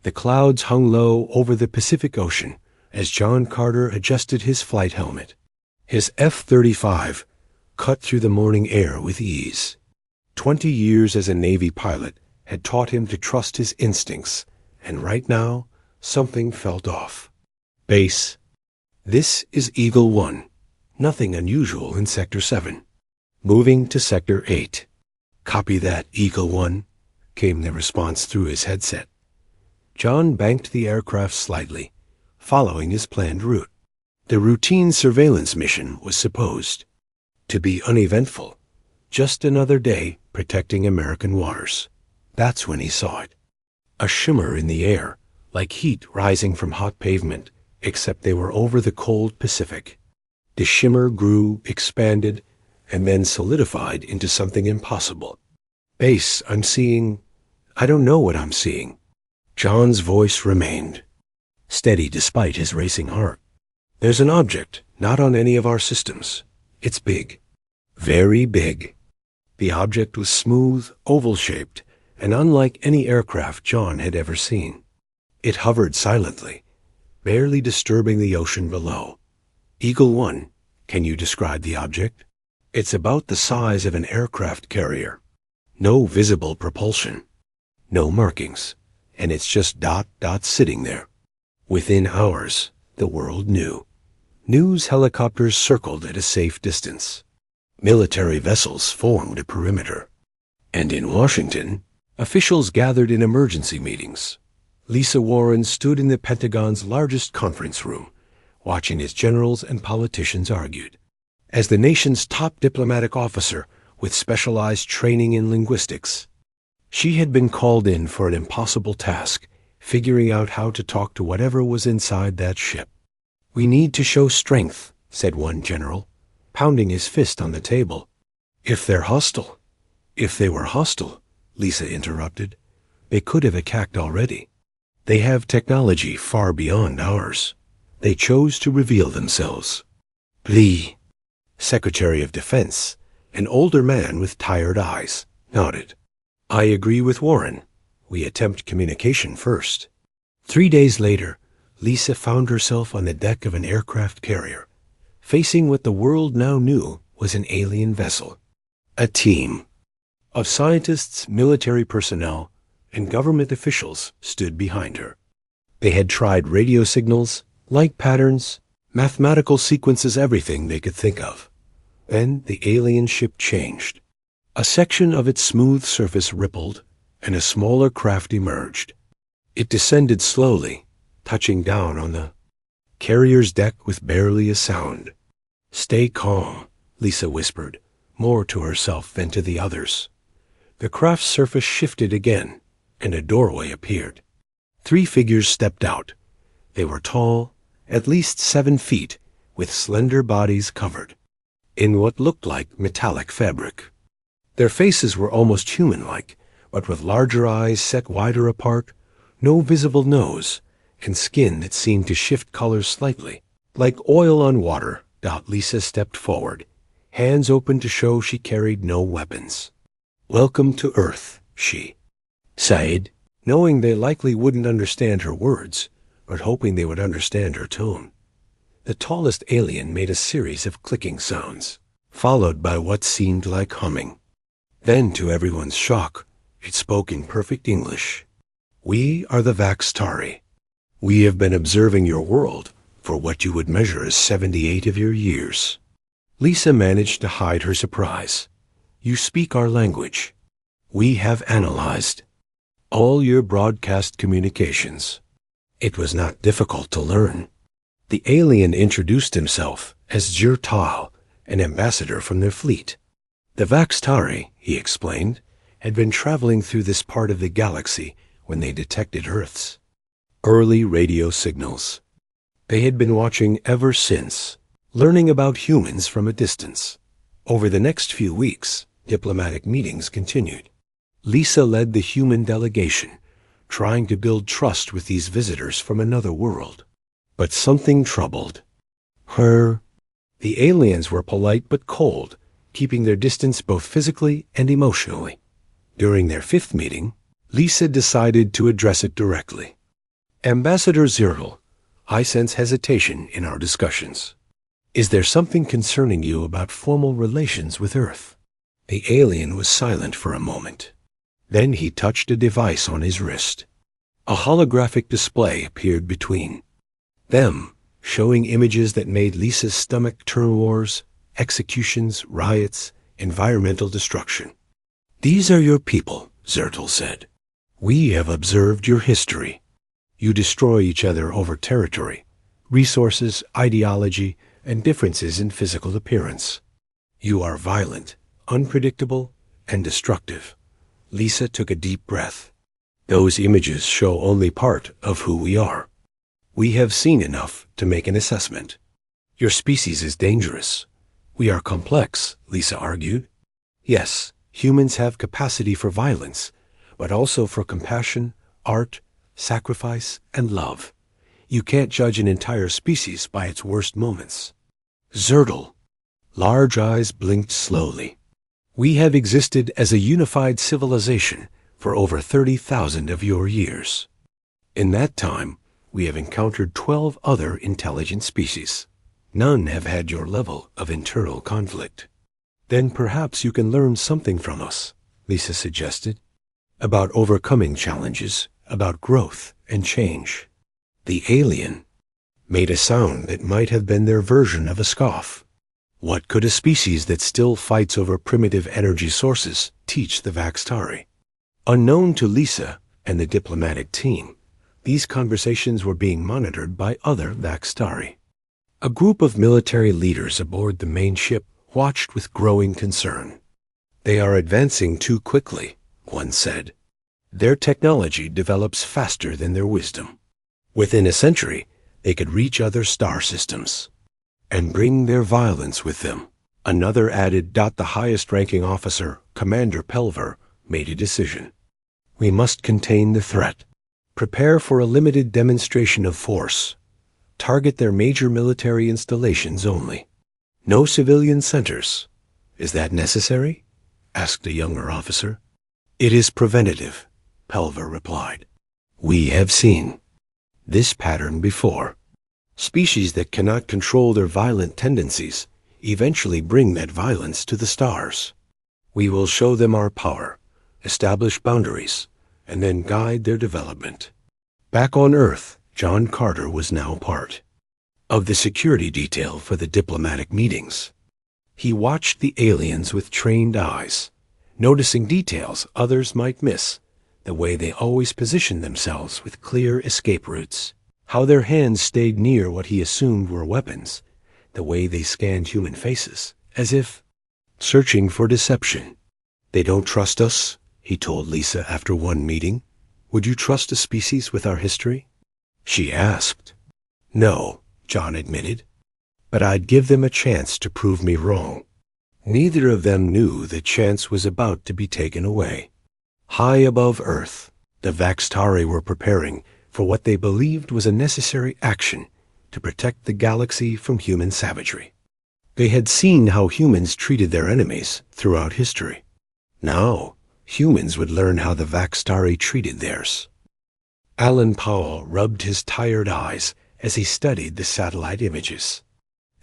The clouds hung low over the Pacific Ocean as John Carter adjusted his flight helmet. His F-35 cut through the morning air with ease. 20 years as a Navy pilot had taught him to trust his instincts, and right now, something felt off. Base. This is Eagle 1. Nothing unusual in Sector 7. Moving to Sector 8. Copy that, Eagle 1, came the response through his headset. John banked the aircraft slightly, following his planned route. The routine surveillance mission was supposed to be uneventful. Just another day protecting American waters. That's when he saw it. A shimmer in the air, like heat rising from hot pavement, except they were over the cold Pacific. The shimmer grew, expanded, and then solidified into something impossible. Base, I'm seeing... I don't know what I'm seeing. John's voice remained steady despite his racing heart. There's an object, not on any of our systems. It's big. Very big. The object was smooth, oval-shaped, and unlike any aircraft John had ever seen. It hovered silently, barely disturbing the ocean below. Eagle 1, can you describe the object? It's about the size of an aircraft carrier. No visible propulsion. No markings. And it's just sitting there. Within hours, the world knew. News helicopters circled at a safe distance. Military vessels formed a perimeter. And in Washington, officials gathered in emergency meetings. Lisa Warren stood in the Pentagon's largest conference room, watching as generals and politicians argued. As the nation's top diplomatic officer with specialized training in linguistics, she had been called in for an impossible task, figuring out how to talk to whatever was inside that ship. We need to show strength, said one general, pounding his fist on the table. If they're hostile. If they were hostile, Lisa interrupted, they could have attacked already. They have technology far beyond ours. They chose to reveal themselves. Lee, Secretary of Defense, an older man with tired eyes, nodded. I agree with Warren. We attempt communication first. 3 days later, Lisa found herself on the deck of an aircraft carrier, facing what the world now knew was an alien vessel. A team of scientists, military personnel, and government officials stood behind her. They had tried radio signals, light patterns, mathematical sequences, everything they could think of. Then the alien ship changed. A section of its smooth surface rippled, and a smaller craft emerged. It descended slowly, touching down on the carrier's deck with barely a sound. Stay calm, Lisa whispered, more to herself than to the others. The craft's surface shifted again, and a doorway appeared. 3 figures stepped out. They were tall, at least 7 feet, with slender bodies covered in what looked like metallic fabric. Their faces were almost human-like, but with larger eyes set wider apart, no visible nose, and skin that seemed to shift colors slightly. Like oil on water, Lisa stepped forward, hands open to show she carried no weapons. Welcome to Earth, she sighed, knowing they likely wouldn't understand her words, but hoping they would understand her tone. The tallest alien made a series of clicking sounds, followed by what seemed like humming. Then, to everyone's shock, it spoke in perfect English. We are the Vaxtari. We have been observing your world for what you would measure as 78 of your years. Lisa managed to hide her surprise. You speak our language. We have analyzed all your broadcast communications. It was not difficult to learn. The alien introduced himself as Jirtal, an ambassador from their fleet. The Vaxtari, he explained, had been traveling through this part of the galaxy when they detected Earth's early radio signals. They had been watching ever since, learning about humans from a distance. Over the next few weeks, diplomatic meetings continued. Lisa led the human delegation, trying to build trust with these visitors from another world. But something troubled her. The aliens were polite but cold, keeping their distance both physically and emotionally. During their 5th meeting, Lisa decided to address it directly. Ambassador Zirl, I sense hesitation in our discussions. Is there something concerning you about formal relations with Earth? The alien was silent for a moment. Then he touched a device on his wrist. A holographic display appeared between them, showing images that made Lisa's stomach turn: wars, executions, riots, environmental destruction. These are your people, Zertel said. We have observed your history. You destroy each other over territory, resources, ideology, and differences in physical appearance. You are violent, unpredictable, and destructive. Lisa took a deep breath. Those images show only part of who we are. We have seen enough to make an assessment. Your species is dangerous. We are complex, Lisa argued. Yes, humans have capacity for violence, but also for compassion, art, sacrifice, and love. You can't judge an entire species by its worst moments. Zertel. Large eyes blinked slowly. We have existed as a unified civilization for over 30,000 of your years. In that time, we have encountered 12 other intelligent species. None have had your level of internal conflict. Then perhaps you can learn something from us, Lisa suggested, about overcoming challenges, about growth and change. The alien made a sound that might have been their version of a scoff. What could a species that still fights over primitive energy sources teach the Vaxtari? Unknown to Lisa and the diplomatic team, these conversations were being monitored by other Vaxtari. A group of military leaders aboard the main ship watched with growing concern. They are advancing too quickly, one said. Their technology develops faster than their wisdom. Within a century, they could reach other star systems and bring their violence with them. Another added. The highest-ranking officer, Commander Pelver, made a decision. We must contain the threat. Prepare for a limited demonstration of force. Target their major military installations only. No civilian centers. Is that necessary? Asked a younger officer. It is preventative, Pelver replied. We have seen this pattern before. Species that cannot control their violent tendencies eventually bring that violence to the stars. We will show them our power, establish boundaries, and then guide their development. Back on Earth, John Carter was now part of the security detail for the diplomatic meetings. He watched the aliens with trained eyes, noticing details others might miss, the way they always positioned themselves with clear escape routes, how their hands stayed near what he assumed were weapons, the way they scanned human faces, as if searching for deception. They don't trust us, he told Lisa after one meeting. Would you trust a species with our history? She asked. No, John admitted, but I'd give them a chance to prove me wrong. Neither of them knew the chance was about to be taken away. High above Earth, the Vaxtari were preparing for what they believed was a necessary action to protect the galaxy from human savagery. They had seen how humans treated their enemies throughout history. Now, humans would learn how the Vaxtari treated theirs. Alan Powell rubbed his tired eyes as he studied the satellite images.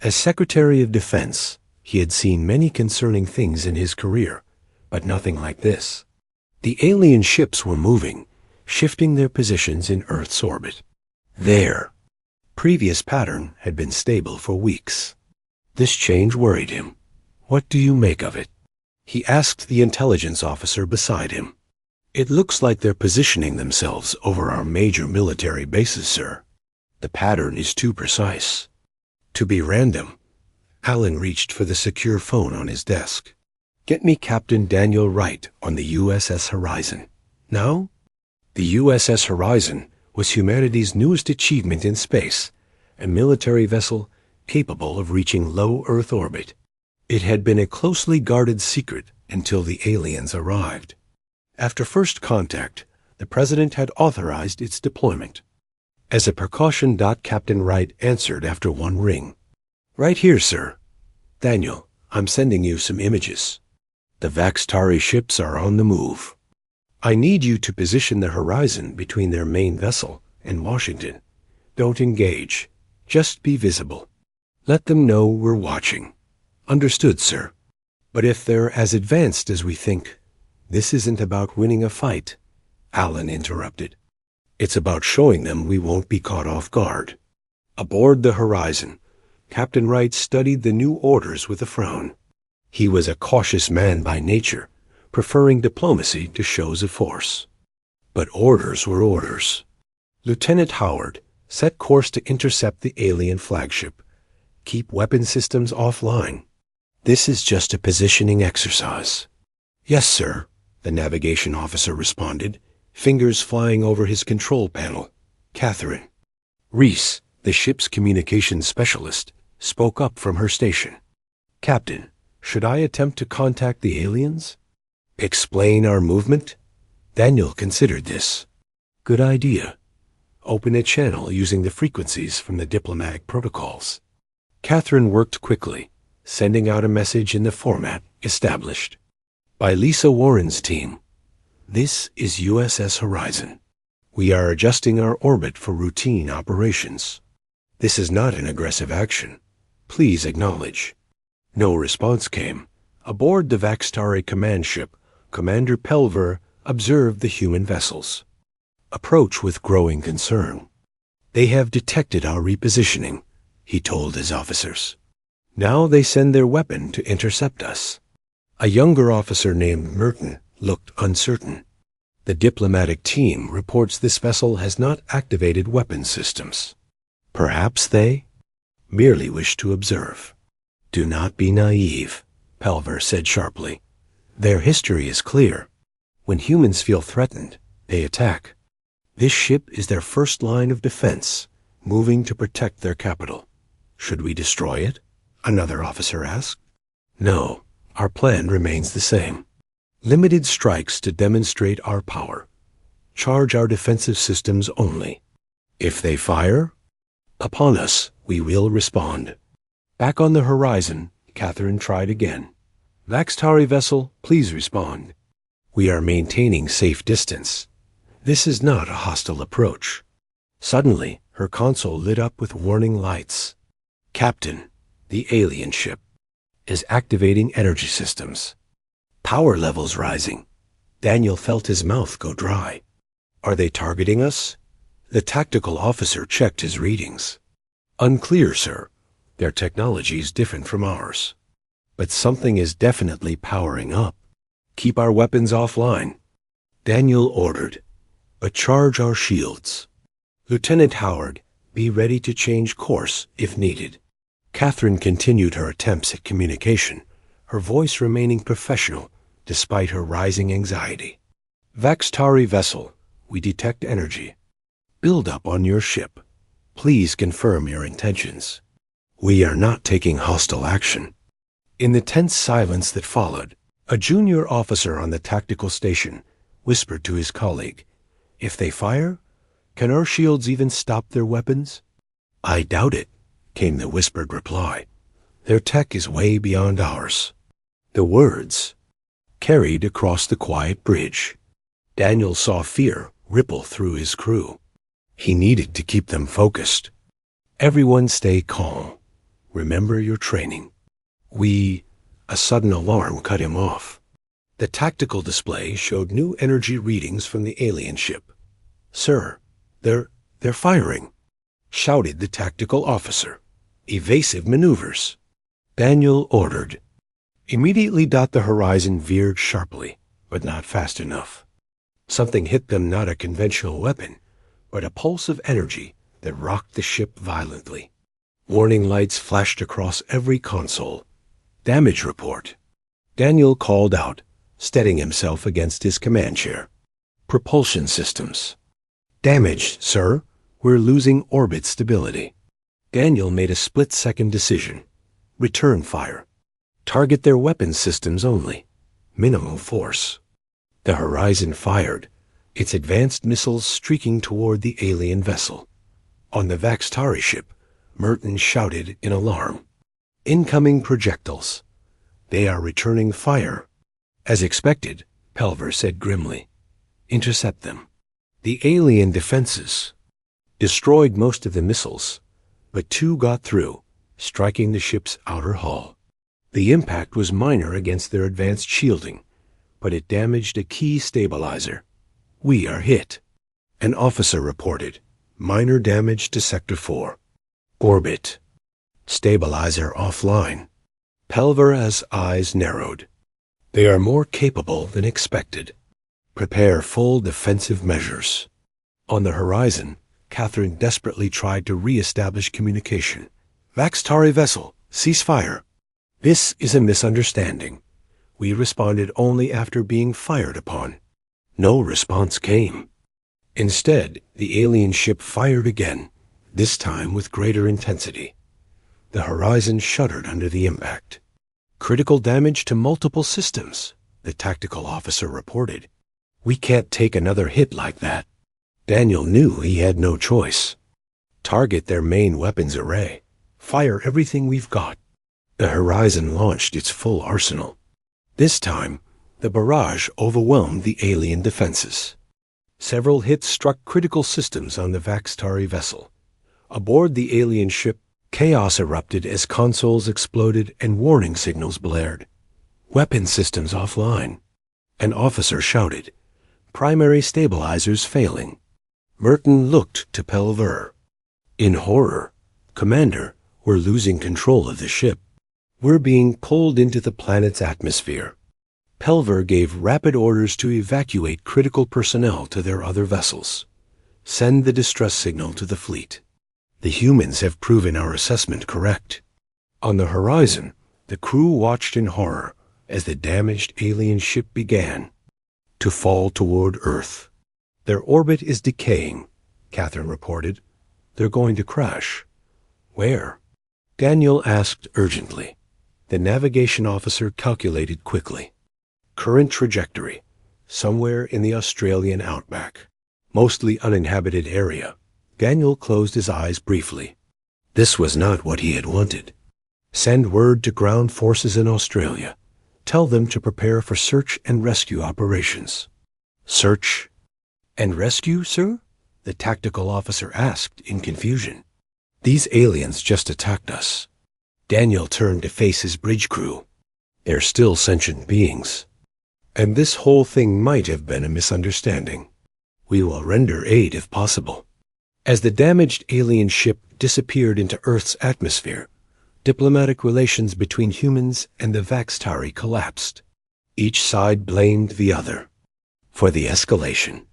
As Secretary of Defense, he had seen many concerning things in his career, but nothing like this. The alien ships were moving, shifting their positions in Earth's orbit. Their previous pattern had been stable for weeks. This change worried him. What do you make of it? He asked the intelligence officer beside him. It looks like they're positioning themselves over our major military bases, sir. The pattern is too precise to be random. Alan reached for the secure phone on his desk. Get me Captain Daniel Wright on the USS Horizon. Now? The USS Horizon was humanity's newest achievement in space, a military vessel capable of reaching low Earth orbit. It had been a closely guarded secret until the aliens arrived. After first contact, the President had authorized its deployment. As a precaution, Captain Wright answered after one ring. Right here, sir. Daniel, I'm sending you some images. The Vaxtari ships are on the move. I need you to position the Horizon between their main vessel and Washington. Don't engage. Just be visible. Let them know we're watching. Understood, sir. But if they're as advanced as we think, this isn't about winning a fight, Alan interrupted. It's about showing them we won't be caught off guard. Aboard the Horizon, Captain Wright studied the new orders with a frown. He was a cautious man by nature, preferring diplomacy to shows of force. But orders were orders. Lieutenant Howard set course to intercept the alien flagship. Keep weapon systems offline. This is just a positioning exercise. Yes, sir, the navigation officer responded, fingers flying over his control panel. Catherine. Reese, the ship's communications specialist, spoke up from her station. Captain, should I attempt to contact the aliens? Explain our movement? Daniel considered this. Good idea. Open a channel using the frequencies from the diplomatic protocols. Catherine worked quickly, sending out a message in the format established. By Lisa Warren's team. This is USS Horizon. We are adjusting our orbit for routine operations. This is not an aggressive action. Please acknowledge. No response came. Aboard the Vaxtari command ship, Commander Pelver observed the human vessels. Approach with growing concern. They have detected our repositioning, he told his officers. Now they send their weapon to intercept us. A younger officer named Merton looked uncertain. The diplomatic team reports this vessel has not activated weapon systems. Perhaps they merely wish to observe. Do not be naive, Pelver said sharply. Their history is clear. When humans feel threatened, they attack. This ship is their first line of defense, moving to protect their capital. Should we destroy it? Another officer asked. No, our plan remains the same. Limited strikes to demonstrate our power. Charge our defensive systems only. If they fire, upon us, we will respond. Back on the Horizon, Catherine tried again. Vaxtari vessel, please respond. We are maintaining safe distance. This is not a hostile approach. Suddenly, her console lit up with warning lights. Captain, the alien ship, is activating energy systems. Power levels rising. Daniel felt his mouth go dry. Are they targeting us? The tactical officer checked his readings. Unclear, sir. Their technology is different from ours. But something is definitely powering up. Keep our weapons offline. Daniel ordered. But charge our shields. Lieutenant Howard, be ready to change course if needed. Catherine continued her attempts at communication, her voice remaining professional despite her rising anxiety. Vaxtari vessel, we detect energy. Build up on your ship. Please confirm your intentions. We are not taking hostile action. In the tense silence that followed, a junior officer on the tactical station whispered to his colleague, If they fire, can our shields even stop their weapons? I doubt it, came the whispered reply. Their tech is way beyond ours. The words carried across the quiet bridge. Daniel saw fear ripple through his crew. He needed to keep them focused. Everyone stay calm. Remember your training. A sudden alarm cut him off. The tactical display showed new energy readings from the alien ship. Sir, they're firing, shouted the tactical officer. Evasive maneuvers. Daniel ordered. Immediately the Horizon veered sharply, but not fast enough. Something hit them, not a conventional weapon, but a pulse of energy that rocked the ship violently. Warning lights flashed across every console. Damage report. Daniel called out, steadying himself against his command chair. Propulsion systems. Damaged, sir. We're losing orbit stability. Daniel made a split-second decision. Return fire. Target their weapon systems only. Minimal force. The Horizon fired, its advanced missiles streaking toward the alien vessel. On the Vaxtari ship, Merton shouted in alarm. Incoming projectiles. They are returning fire. As expected, Pelver said grimly. Intercept them. The alien defenses. destroyed most of the missiles, but 2 got through, striking the ship's outer hull. The impact was minor against their advanced shielding, but it damaged a key stabilizer. "We are hit," an officer reported. "Minor damage to Sector 4. Orbit. Stabilizer offline." Pelvera's eyes narrowed. "They are more capable than expected. Prepare full defensive measures." On the horizon, Catherine desperately tried to re-establish communication. "Vaxtari vessel, cease fire." "This is a misunderstanding. We responded only after being fired upon." No response came. Instead, the alien ship fired again, this time with greater intensity. The horizon shuddered under the impact. "Critical damage to multiple systems," the tactical officer reported. "We can't take another hit like that." Daniel knew he had no choice. "Target their main weapons array. Fire everything we've got." The horizon launched its full arsenal. This time, the barrage overwhelmed the alien defenses. Several hits struck critical systems on the Vaxtari vessel. Aboard the alien ship, chaos erupted as consoles exploded and warning signals blared. "Weapon systems offline," an officer shouted. "Primary stabilizers failing." Merton looked to Pelver. In horror, "Commander, we're losing control of the ship. We're being pulled into the planet's atmosphere." Pelver gave rapid orders to evacuate critical personnel to their other vessels. "Send the distress signal to the fleet. The humans have proven our assessment correct." On the horizon, the crew watched in horror as the damaged alien ship began to fall toward Earth. "Their orbit is decaying," Catherine reported. "They're going to crash." "Where?" Daniel asked urgently. The navigation officer calculated quickly. "Current trajectory, somewhere in the Australian outback. Mostly uninhabited area." Daniel closed his eyes briefly. This was not what he had wanted. "Send word to ground forces in Australia. Tell them to prepare for search and rescue operations." "Search and rescue, sir?" the tactical officer asked in confusion. "These aliens just attacked us." Daniel turned to face his bridge crew. "They're still sentient beings. And this whole thing might have been a misunderstanding. We will render aid if possible." As the damaged alien ship disappeared into Earth's atmosphere, diplomatic relations between humans and the Vaxtari collapsed. Each side blamed the other for the escalation.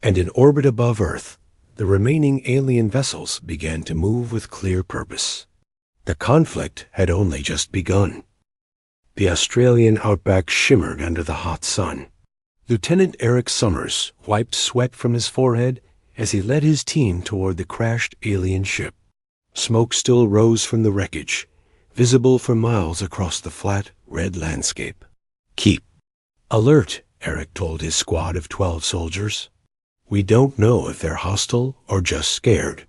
And in orbit above Earth, the remaining alien vessels began to move with clear purpose. The conflict had only just begun. The Australian outback shimmered under the hot sun. Lieutenant Eric Summers wiped sweat from his forehead as he led his team toward the crashed alien ship. Smoke still rose from the wreckage, visible for miles across the flat, red landscape. "Keep alert," Eric told his squad of 12 soldiers. "We don't know if they're hostile or just scared."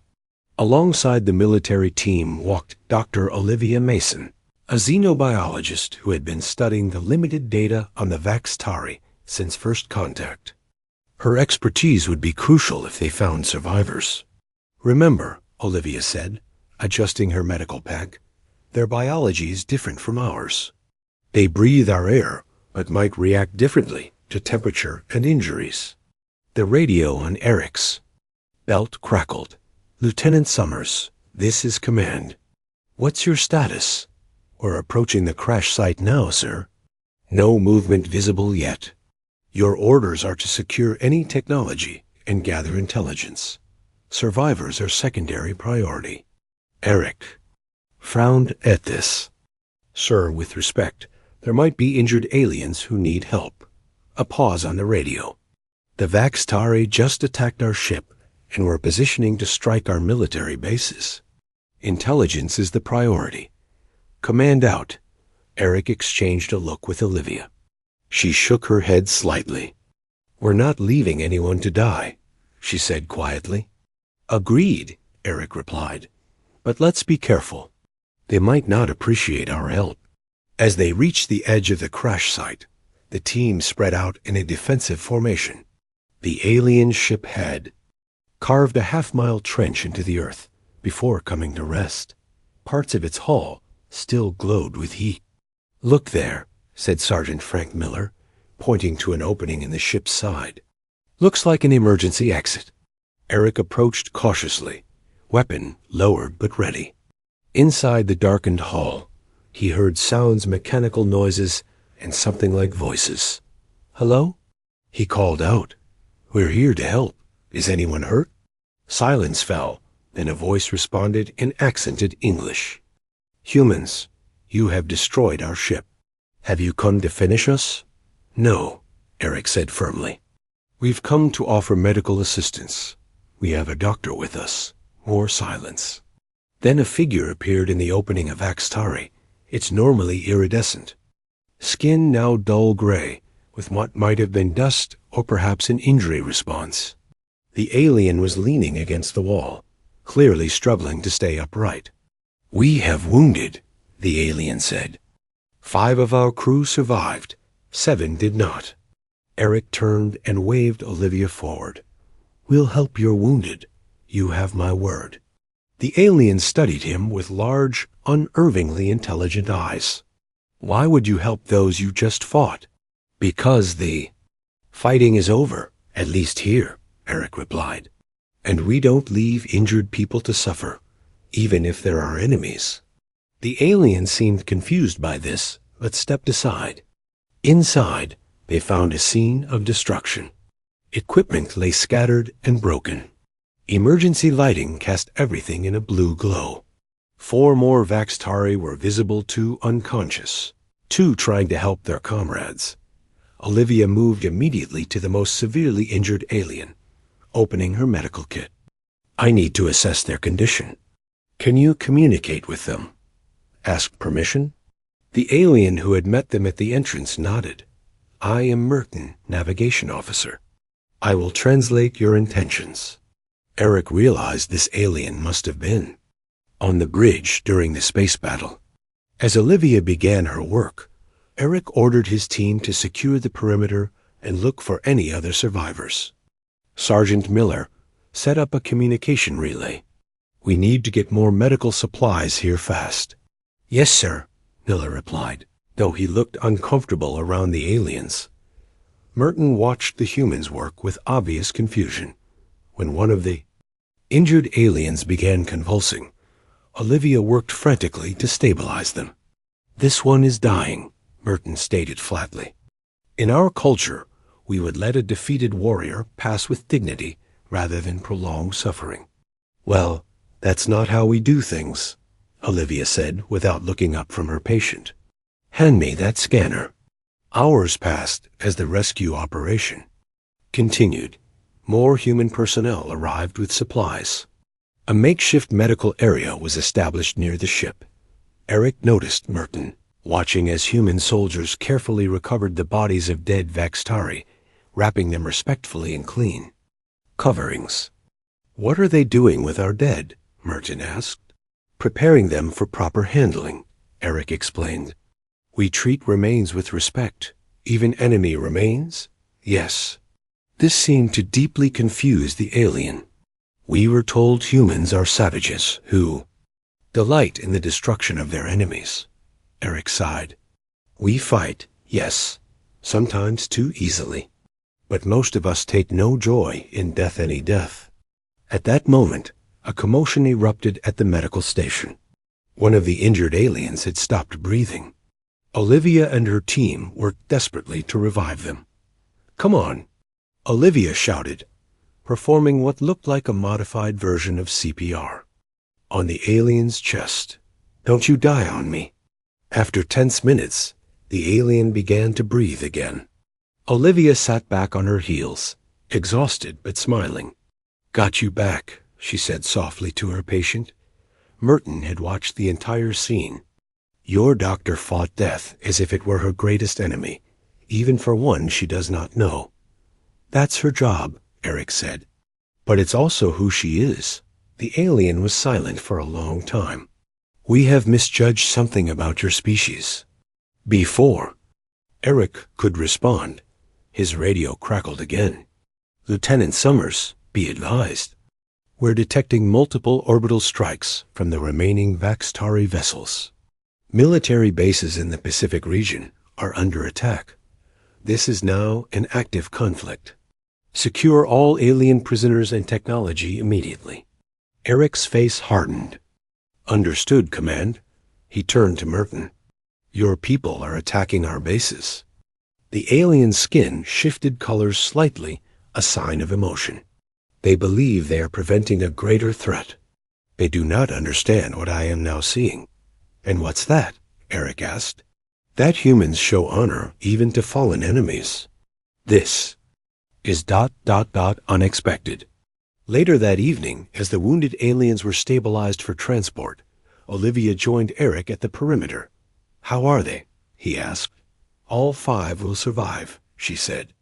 Alongside the military team walked Dr. Olivia Mason, a xenobiologist who had been studying the limited data on the Vaxtari since first contact. Her expertise would be crucial if they found survivors. "Remember," Olivia said, adjusting her medical pack, "their biology is different from ours. They breathe our air, but might react differently to temperature and injuries." The radio on Eric's belt crackled. "Lieutenant Summers, this is command. What's your status?" "We're approaching the crash site now, sir." "No movement visible yet. Your orders are to secure any technology and gather intelligence. Survivors are secondary priority." Eric frowned at this. "Sir, with respect, there might be injured aliens who need help." A pause on the radio. "The Vaxtari just attacked our ship and were positioning to strike our military bases. Intelligence is the priority. Command out." Eric exchanged a look with Olivia. She shook her head slightly. "We're not leaving anyone to die," she said quietly. "Agreed," Eric replied. "But let's be careful. They might not appreciate our help." As they reached the edge of the crash site, the team spread out in a defensive formation. The alien ship had carved a half-mile trench into the earth before coming to rest. Parts of its hull still glowed with heat. "Look there," said Sergeant Frank Miller, pointing to an opening in the ship's side. "Looks like an emergency exit." Eric approached cautiously, weapon lowered but ready. Inside the darkened hull, he heard sounds, mechanical noises, and something like voices. "Hello?" He called out. "We're here to help. Is anyone hurt?" Silence fell, then a voice responded in accented English. "Humans, you have destroyed our ship. Have you come to finish us?" "No," Eric said firmly. "We've come to offer medical assistance. We have a doctor with us." More silence. Then a figure appeared in the opening of Axtari. It's normally iridescent. Skin now dull gray, with what might have been dust or perhaps an injury response. The alien was leaning against the wall, clearly struggling to stay upright. "We have wounded," the alien said. "5 of our crew survived. 7 did not." Eric turned and waved Olivia forward. "We'll help your wounded. You have my word." The alien studied him with large, unervingly intelligent eyes. "Why would you help those you just fought?" "Because the fighting is over, at least here," Eric replied. "And we don't leave injured people to suffer, even if they're our enemies." The alien seemed confused by this, but stepped aside. Inside, they found a scene of destruction. Equipment lay scattered and broken. Emergency lighting cast everything in a blue glow. 4 more Vaxtari were visible to unconscious, 2 trying to help their comrades. Olivia moved immediately to the most severely injured alien, opening her medical kit. "I need to assess their condition." "Can you communicate with them?" "Ask permission?" The alien who had met them at the entrance nodded. "I am Merton, navigation officer. I will translate your intentions." Eric realized this alien must have been on the bridge during the space battle. As Olivia began her work, Eric ordered his team to secure the perimeter and look for any other survivors. Sergeant Miller set up a communication relay. "We need to get more medical supplies here fast." "Yes, sir," Miller replied, though he looked uncomfortable around the aliens. Merton watched the humans work with obvious confusion. When one of the injured aliens began convulsing, Olivia worked frantically to stabilize them. "This one is dying," Merton stated flatly. "In our culture, we would let a defeated warrior pass with dignity rather than prolong suffering." "Well, that's not how we do things," Olivia said without looking up from her patient. "Hand me that scanner." Hours passed as the rescue operation continued. More human personnel arrived with supplies. A makeshift medical area was established near the ship. Eric noticed Merton, watching as human soldiers carefully recovered the bodies of dead Vaxtari, wrapping them respectfully in clean coverings. "What are they doing with our dead?" Merton asked. "Preparing them for proper handling," Eric explained. "We treat remains with respect. Even enemy remains?" "Yes." This seemed to deeply confuse the alien. "We were told humans are savages who delight in the destruction of their enemies." Eric sighed. "We fight, yes, sometimes too easily. But most of us take no joy in death any death." At that moment, a commotion erupted at the medical station. One of the injured aliens had stopped breathing. Olivia and her team worked desperately to revive them. "Come on," Olivia shouted, performing what looked like a modified version of CPR. On the alien's chest. "Don't you die on me." After tense minutes, the alien began to breathe again. Olivia sat back on her heels, exhausted but smiling. "Got you back," she said softly to her patient. Merton had watched the entire scene. "Your doctor fought death as if it were her greatest enemy, even for one she does not know." "That's her job," Eric said. "But it's also who she is." The alien was silent for a long time. "We have misjudged something about your species." Before Eric could respond, his radio crackled again. "Lieutenant Summers, be advised. we're detecting multiple orbital strikes from the remaining Vaxtari vessels. Military bases in the Pacific region are under attack. This is now an active conflict. Secure all alien prisoners and technology immediately. Eric's face hardened. Understood, Command. He turned to Merton. Your people are attacking our bases. The alien skin shifted colors slightly, a sign of emotion. They believe they are preventing a greater threat. They do not understand what I am now seeing. And what's that? Eric asked. That humans show honor even to fallen enemies. This is ... unexpected. Later that evening, as the wounded aliens were stabilized for transport, Olivia joined Eric at the perimeter. How are they? He asked. All 5 will survive, she said.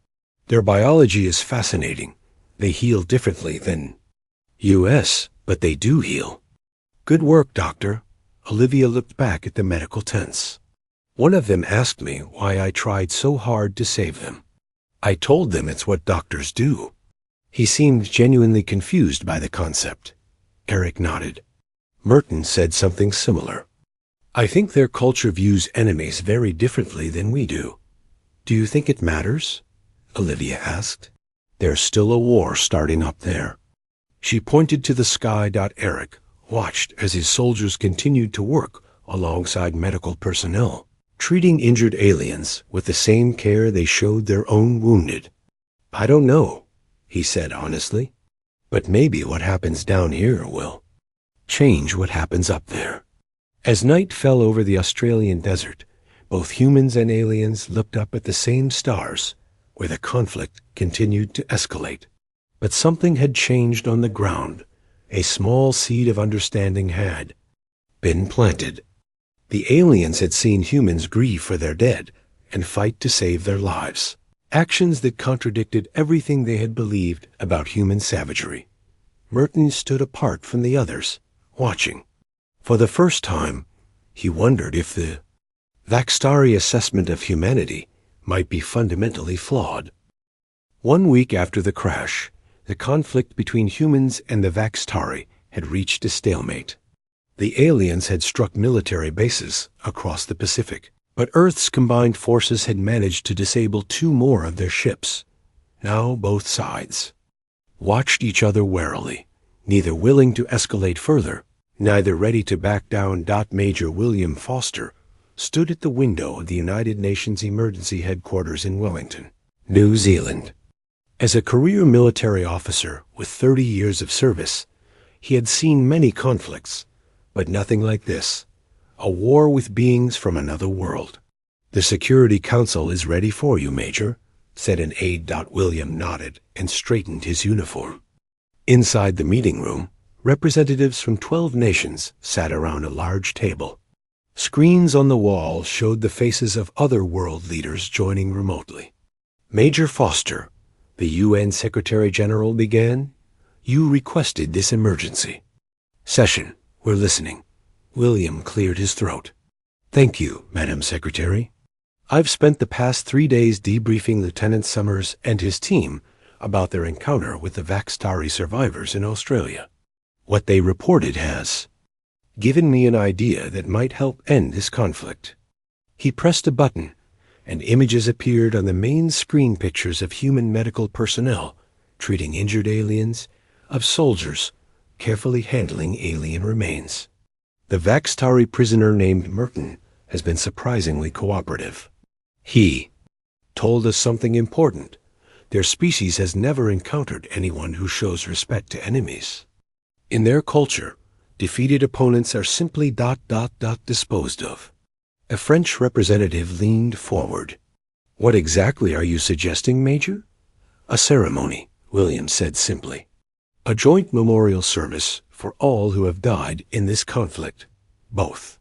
Their biology is fascinating. They heal differently than US, but they do heal. Good work, Doctor. Olivia looked back at the medical tents. One of them asked me why I tried so hard to save them. I told them it's what doctors do. He seemed genuinely confused by the concept. Eric nodded. Merton said something similar. I think their culture views enemies very differently than we do. Do you think it matters? Olivia asked. There's still a war starting up there. She pointed to the sky. Eric watched as his soldiers continued to work alongside medical personnel, treating injured aliens with the same care they showed their own wounded. I don't know, he said honestly, but maybe what happens down here will change what happens up there. As night fell over the Australian desert, both humans and aliens looked up at the same stars, where the conflict continued to escalate. But something had changed on the ground. A small seed of understanding had been planted. The aliens had seen humans grieve for their dead and fight to save their lives, actions that contradicted everything they had believed about human savagery. Merton stood apart from the others, watching. For the first time, he wondered if the Vaxtari assessment of humanity might be fundamentally flawed. 1 week after the crash, the conflict between humans and the Vaxtari had reached a stalemate. The aliens had struck military bases across the Pacific, but Earth's combined forces had managed to disable 2 more of their ships. Now both sides watched each other warily, neither willing to escalate further, neither ready to back down. Major William Foster stood at the window of the United Nations Emergency Headquarters in Wellington, New Zealand. As a career military officer with 30 years of service, he had seen many conflicts, but nothing like this, a war with beings from another world. The Security Council is ready for you, Major, said an aide. William nodded and straightened his uniform. Inside the meeting room, representatives from 12 nations sat around a large table. Screens on the wall showed the faces of other world leaders joining remotely. Major Foster, the UN Secretary-General, began. You requested this emergency session. We're listening. William cleared his throat. Thank you, Madam Secretary. I've spent the past 3 days debriefing Lieutenant Summers and his team about their encounter with the Vaxtari survivors in Australia. What they reported has given me an idea that might help end this conflict. He pressed a button, and images appeared on the main screen, pictures of human medical personnel treating injured aliens, of soldiers carefully handling alien remains. The Vaxtari prisoner named Merton has been surprisingly cooperative. He told us something important. Their species has never encountered anyone who shows respect to enemies. In their culture, defeated opponents are simply ... disposed of. A French representative leaned forward. What exactly are you suggesting, Major? A ceremony, William said simply. A joint memorial service for all who have died in this conflict, both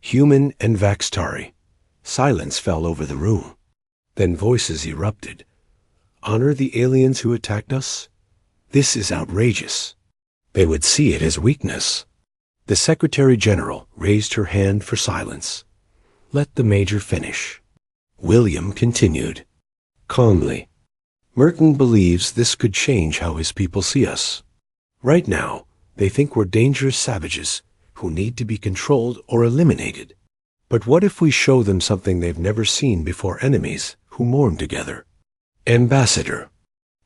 human and Vaxtari. Silence fell over the room. Then voices erupted. Honor the aliens who attacked us? This is outrageous. They would see it as weakness. The Secretary-General raised her hand for silence. Let the Major finish. William continued, calmly. Merton believes this could change how his people see us. Right now, they think we're dangerous savages who need to be controlled or eliminated. But what if we show them something they've never seen before? Enemies who mourn together. Ambassador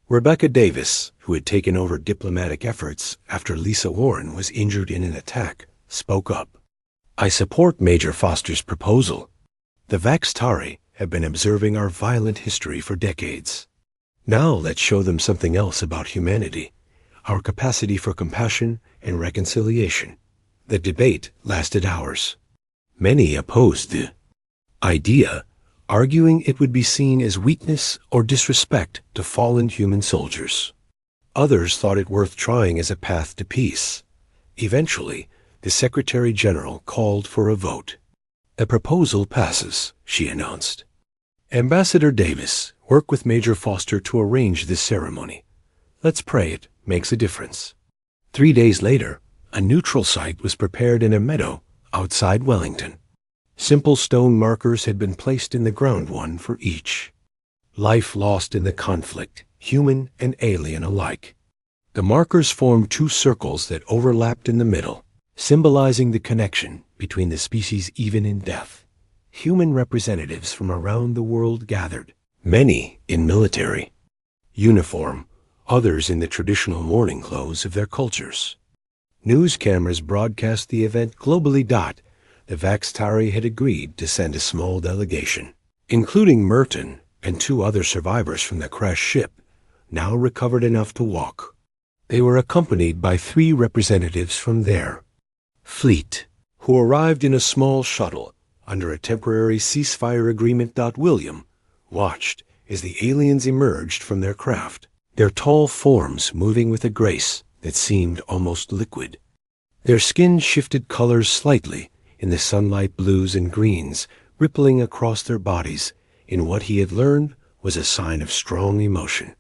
Rebecca Davis, who had taken over diplomatic efforts after Lisa Warren was injured in an attack, spoke up. I support Major Foster's proposal. The Vaxtari have been observing our violent history for decades. Now let's show them something else about humanity, our capacity for compassion and reconciliation. The debate lasted hours. Many opposed the idea, arguing it would be seen as weakness or disrespect to fallen human soldiers. Others thought it worth trying as a path to peace. Eventually, the Secretary General called for a vote. A proposal passes, she announced. Ambassador Davis, work with Major Foster to arrange this ceremony. Let's pray it makes a difference. 3 days later, a neutral site was prepared in a meadow outside Wellington. Simple stone markers had been placed in the ground, one for each. Life lost in the conflict, human and alien alike. The markers formed 2 circles that overlapped in the middle, symbolizing the connection between the species even in death. Human representatives from around the world gathered, many in military uniform, others in the traditional mourning clothes of their cultures. News cameras broadcast the event globally. The Vaxtari had agreed to send a small delegation, including Merton and 2 other survivors from the crashed ship, now recovered enough to walk. They were accompanied by 3 representatives from their fleet, who arrived in a small shuttle under a temporary ceasefire agreement. William watched as the aliens emerged from their craft, their tall forms moving with a grace that seemed almost liquid. Their skin shifted colors slightly in the sunlight, blues and greens rippling across their bodies in what he had learned was a sign of strong emotion.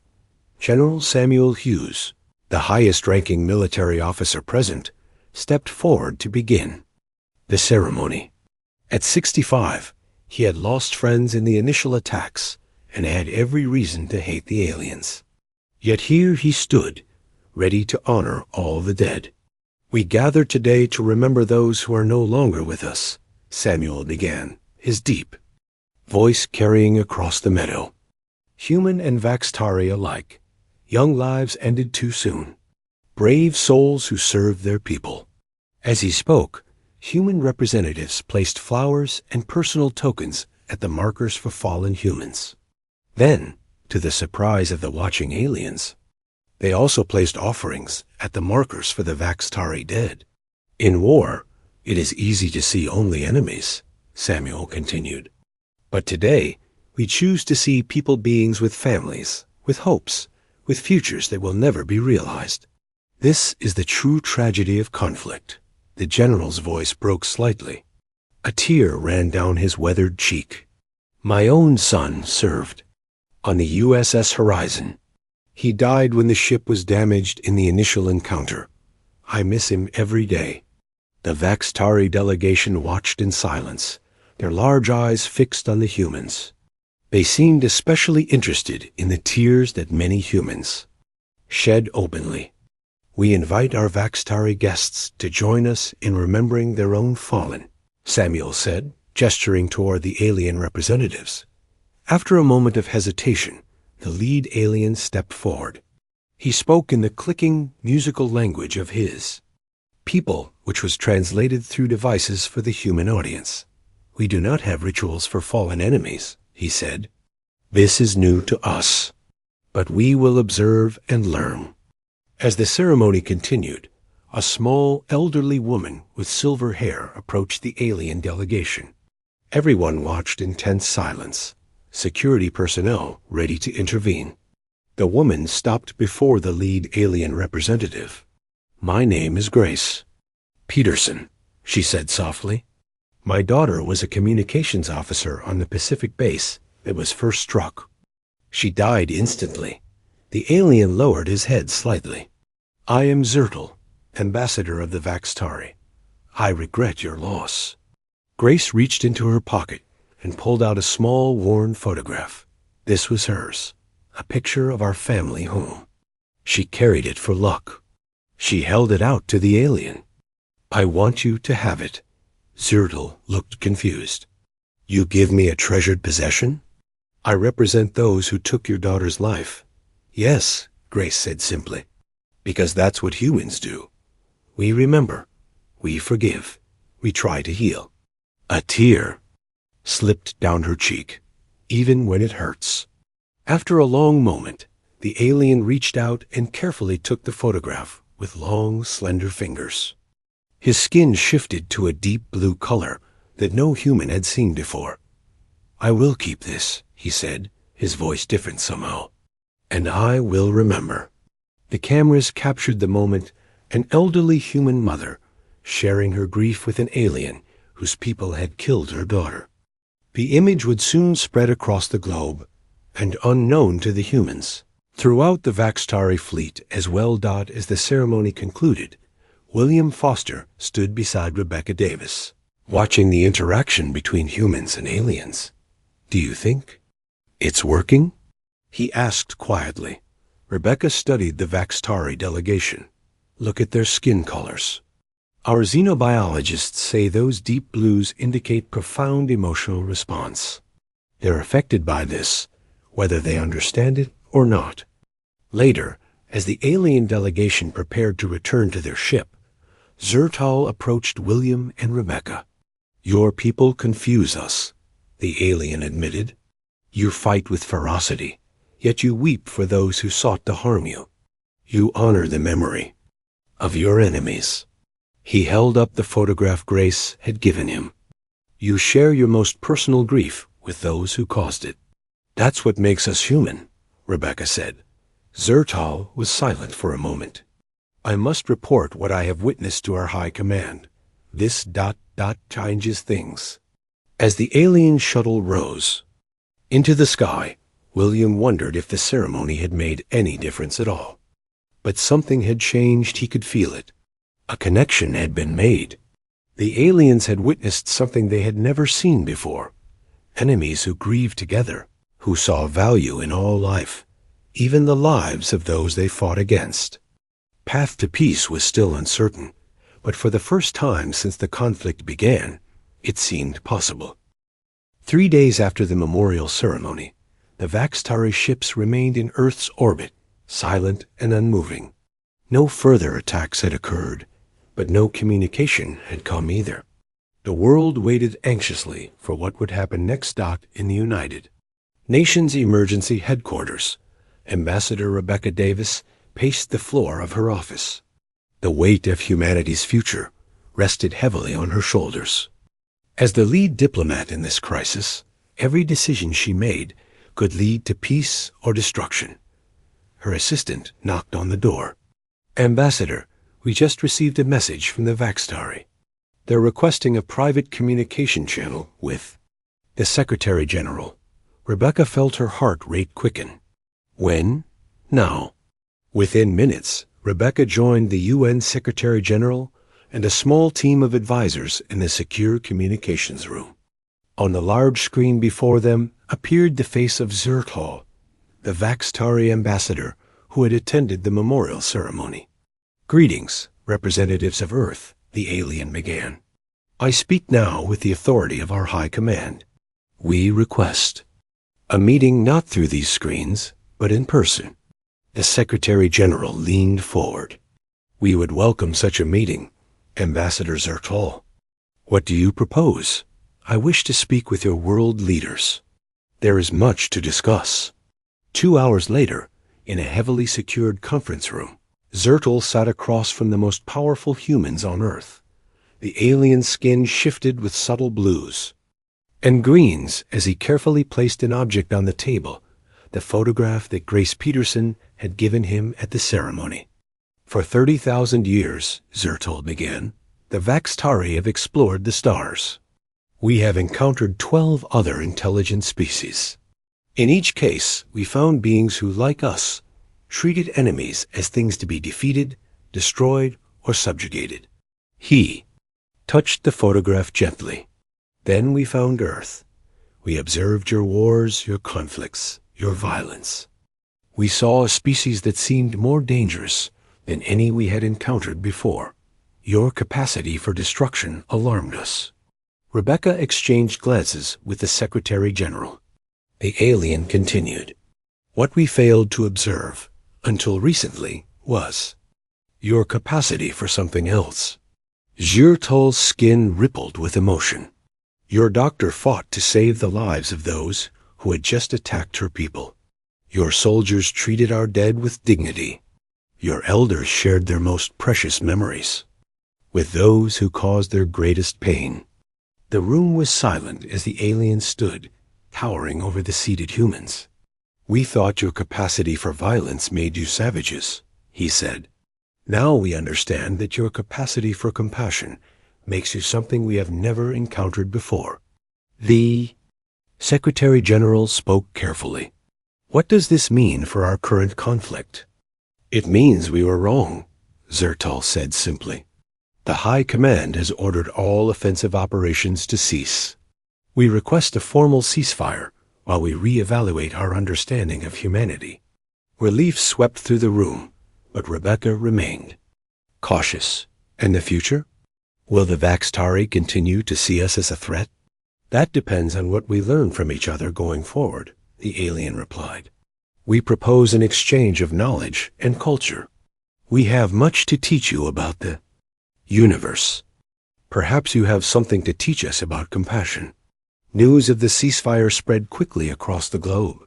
General Samuel Hughes, the highest-ranking military officer present, stepped forward to begin the ceremony. At 65, he had lost friends in the initial attacks and had every reason to hate the aliens. Yet here he stood, ready to honor all the dead. We gather today to remember those who are no longer with us, Samuel began, his deep voice carrying across the meadow. Human and Vaxtari alike, young lives ended too soon, brave souls who served their people. As he spoke, human representatives placed flowers and personal tokens at the markers for fallen humans. Then, to the surprise of the watching aliens, they also placed offerings at the markers for the Vaxtari dead. In war, it is easy to see only enemies, Samuel continued. But today, we choose to see people beings with families, with hopes, with futures that will never be realized. This is the true tragedy of conflict. The general's voice broke slightly. A tear ran down his weathered cheek. My own son served on the USS Horizon. He died when the ship was damaged in the initial encounter. I miss him every day. The Vaxtari delegation watched in silence, their large eyes fixed on the humans. They seemed especially interested in the tears that many humans shed openly. We invite our Vaxtari guests to join us in remembering their own fallen, Samuel said, gesturing toward the alien representatives. After a moment of hesitation, the lead alien stepped forward. He spoke in the clicking, musical language of his people, which was translated through devices for the human audience. We do not have rituals for fallen enemies, he said. This is new to us, but we will observe and learn. As the ceremony continued, a small, elderly woman with silver hair approached the alien delegation. Everyone watched in tense silence, security personnel ready to intervene. The woman stopped before the lead alien representative. My name is Grace Peterson, she said softly. My daughter was a communications officer on the Pacific base that was first struck. She died instantly. The alien lowered his head slightly. I am Zertal, ambassador of the Vaxtari. I regret your loss. Grace reached into her pocket and pulled out a small, worn photograph. This was hers, a picture of our family home. She carried it for luck. She held it out to the alien. I want you to have it. Zertal looked confused. You give me a treasured possession? I represent those who took your daughter's life. Yes, Grace said simply, because that's what humans do. We remember, we forgive, we try to heal. A tear slipped down her cheek, even when it hurts. After a long moment, the alien reached out and carefully took the photograph with long, slender fingers. His skin shifted to a deep blue color that no human had seen before. I will keep this, he said, his voice different somehow. And I will remember. The cameras captured the moment, an elderly human mother sharing her grief with an alien whose people had killed her daughter. The image would soon spread across the globe, and unknown to the humans. Throughout the Vaxtari fleet, as well as the ceremony concluded, William Foster stood beside Rebecca Davis, watching the interaction between humans and aliens. Do you think it's working? He asked quietly. Rebecca studied the Vaxtari delegation. Look at their skin colors. Our xenobiologists say those deep blues indicate profound emotional response. They're affected by this, whether they understand it or not. Later, as the alien delegation prepared to return to their ship, Zertal approached William and Rebecca. Your people confuse us, the alien admitted. You fight with ferocity, yet you weep for those who sought to harm you. You honor the memory of your enemies. He held up the photograph Grace had given him. You share your most personal grief with those who caused it. That's what makes us human, Rebecca said. Zertal was silent for a moment. I must report what I have witnessed to our high command. This ... changes things. As the alien shuttle rose into the sky, William wondered if the ceremony had made any difference at all. But something had changed, he could feel it. A connection had been made. The aliens had witnessed something they had never seen before. Enemies who grieved together, who saw value in all life, even the lives of those they fought against. Path to peace was still uncertain, but for the first time since the conflict began, it seemed possible. 3 days after the memorial ceremony, the Vaxtari ships remained in Earth's orbit, silent and unmoving. No further attacks had occurred, but no communication had come either. The world waited anxiously for what would happen next. In the United Nations Emergency Headquarters, Ambassador Rebecca Davis paced the floor of her office. The weight of humanity's future rested heavily on her shoulders. As the lead diplomat in this crisis, every decision she made could lead to peace or destruction. Her assistant knocked on the door. Ambassador, we just received a message from the Vaxtari. They're requesting a private communication channel with the Secretary General. Rebecca felt her heart rate quicken. When? Now. Within minutes, Rebecca joined the UN Secretary General and a small team of advisors in the secure communications room. On the large screen before them appeared the face of Zertal, the Vaxtari ambassador who had attended the memorial ceremony. Greetings, representatives of Earth, the alien began. I speak now with the authority of our High Command. We request a meeting not through these screens, but in person. The Secretary General leaned forward. We would welcome such a meeting, Ambassador Zertal. What do you propose? I wish to speak with your world leaders. There is much to discuss. 2 hours later, in a heavily secured conference room, Zertal sat across from the most powerful humans on Earth. The alien skin shifted with subtle blues and greens as he carefully placed an object on the table, the photograph that Grace Peterson had given him at the ceremony. For 30,000 years, Zertal began, the Vaxtari have explored the stars. We have encountered 12 other intelligent species. In each case, we found beings who, like us, treated enemies as things to be defeated, destroyed, or subjugated. He touched the photograph gently. Then we found Earth. We observed your wars, your conflicts, your violence. We saw a species that seemed more dangerous than any we had encountered before. Your capacity for destruction alarmed us. Rebecca exchanged glances with the Secretary General. The alien continued. What we failed to observe, until recently, was your capacity for something else. Zhirtal's skin rippled with emotion. Your doctor fought to save the lives of those who had just attacked her people. Your soldiers treated our dead with dignity. Your elders shared their most precious memories with those who caused their greatest pain. The room was silent as the alien stood, towering over the seated humans. We thought your capacity for violence made you savages, he said. Now we understand that your capacity for compassion makes you something we have never encountered before. The Secretary General spoke carefully. What does this mean for our current conflict? It means we were wrong, Zhirtal said simply. The High Command has ordered all offensive operations to cease. We request a formal ceasefire while we re-evaluate our understanding of humanity. Relief swept through the room, but Rebecca remained cautious. And the future? Will the Vaxtari continue to see us as a threat? That depends on what we learn from each other going forward, the alien replied. We propose an exchange of knowledge and culture. We have much to teach you about the universe. Perhaps you have something to teach us about compassion. News of the ceasefire spread quickly across the globe.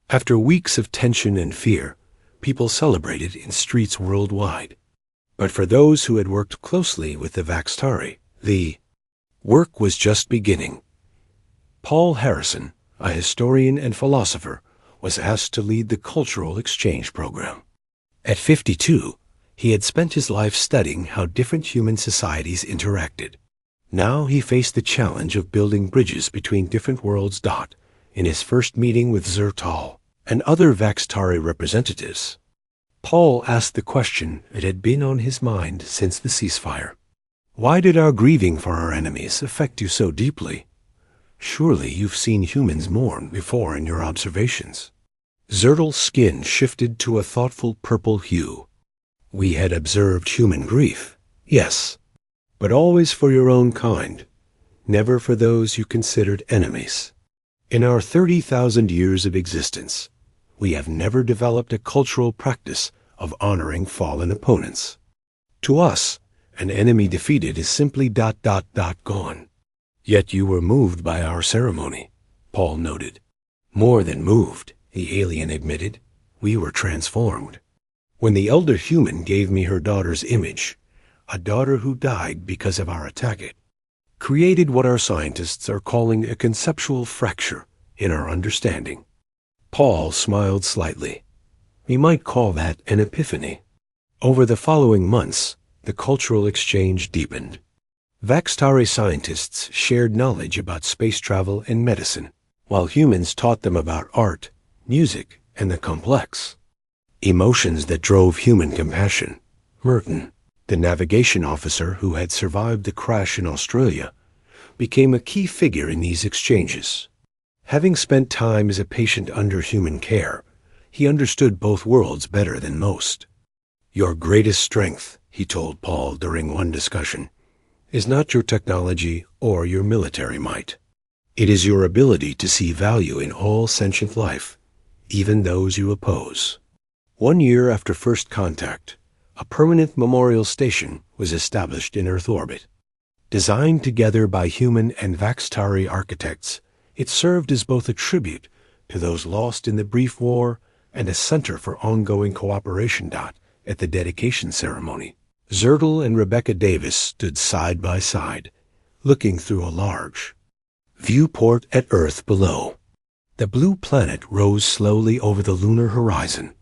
After weeks of tension and fear, people celebrated in streets worldwide. But for those who had worked closely with the Vaxtari, the work was just beginning. Paul Harrison, a historian and philosopher, was asked to lead the cultural exchange program. At 52, he had spent his life studying how different human societies interacted. Now he faced the challenge of building bridges between different worlds. In his first meeting with Zhirtal and other Vaxtari representatives, Paul asked the question that had been on his mind since the ceasefire. Why did our grieving for our enemies affect you so deeply? Surely you've seen humans mourn before in your observations. Zhirtal's skin shifted to a thoughtful purple hue. We had observed human grief, yes, but always for your own kind, never for those you considered enemies. In our 30,000 years of existence, we have never developed a cultural practice of honoring fallen opponents. To us, an enemy defeated is simply ... gone. Yet you were moved by our ceremony, Paul noted. More than moved, the alien admitted. We were transformed. When the elder human gave me her daughter's image, a daughter who died because of our attack, it created what our scientists are calling a conceptual fracture in our understanding. Paul smiled slightly. We might call that an epiphany. Over the following months, the cultural exchange deepened. Vaxtari scientists shared knowledge about space travel and medicine, while humans taught them about art, music, and the complex emotions that drove human compassion. Merton, the navigation officer who had survived the crash in Australia, became a key figure in these exchanges. Having spent time as a patient under human care, he understood both worlds better than most. Your greatest strength, he told Paul during one discussion, is not your technology or your military might. It is your ability to see value in all sentient life, even those you oppose. 1 year after first contact, a permanent memorial station was established in Earth orbit. Designed together by human and Vaxtari architects, it served as both a tribute to those lost in the brief war and a center for ongoing cooperation. At the dedication ceremony, Zhirtal and Rebecca Davis stood side by side, looking through a large viewport at Earth below. The blue planet rose slowly over the lunar horizon,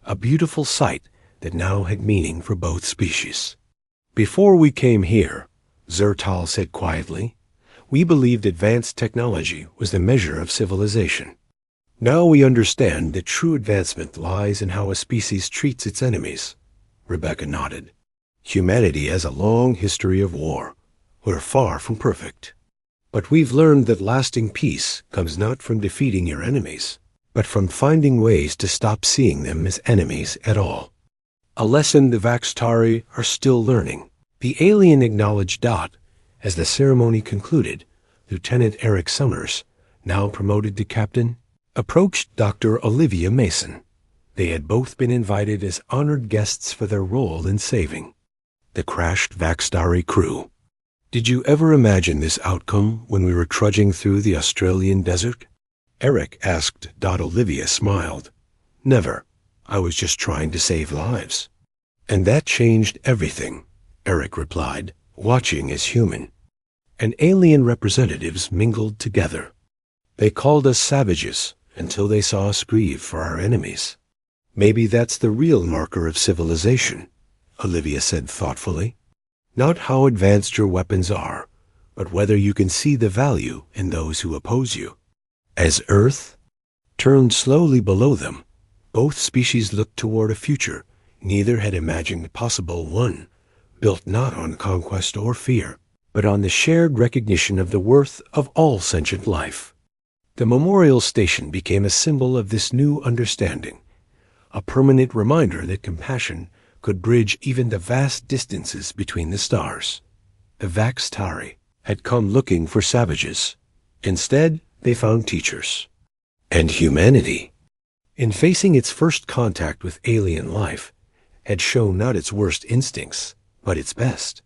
a beautiful sight that now had meaning for both species. Before we came here, Zhirtal said quietly, we believed advanced technology was the measure of civilization. Now we understand that true advancement lies in how a species treats its enemies. Rebecca nodded. Humanity has a long history of war. We're far from perfect. But we've learned that lasting peace comes not from defeating your enemies, but from finding ways to stop seeing them as enemies at all. a lesson the Vaxtari are still learning. The alien acknowledged Dot. As the ceremony concluded, Lieutenant Eric Summers, now promoted to captain, approached Dr. Olivia Mason. They had both been invited as honored guests for their role in saving the crashed Vaxtari crew. "Did you ever imagine this outcome when we were trudging through the Australian desert?" Eric asked. Olivia smiled. "Never. I was just trying to save lives." "And that changed everything," Eric replied, watching as human and alien representatives mingled together. "They called us savages until they saw us grieve for our enemies." "Maybe that's the real marker of civilization," Olivia said thoughtfully. "Not how advanced your weapons are, but whether you can see the value in those who oppose you." As Earth turned slowly below them, both species looked toward a future neither had imagined possible, one built not on conquest or fear, but on the shared recognition of the worth of all sentient life. The memorial station became a symbol of this new understanding, a permanent reminder that compassion could bridge even the vast distances between the stars. The Vaxtari had come looking for savages. Instead, they found teachers. And humanity, in facing its first contact with alien life, had shown not its worst instincts, but its best.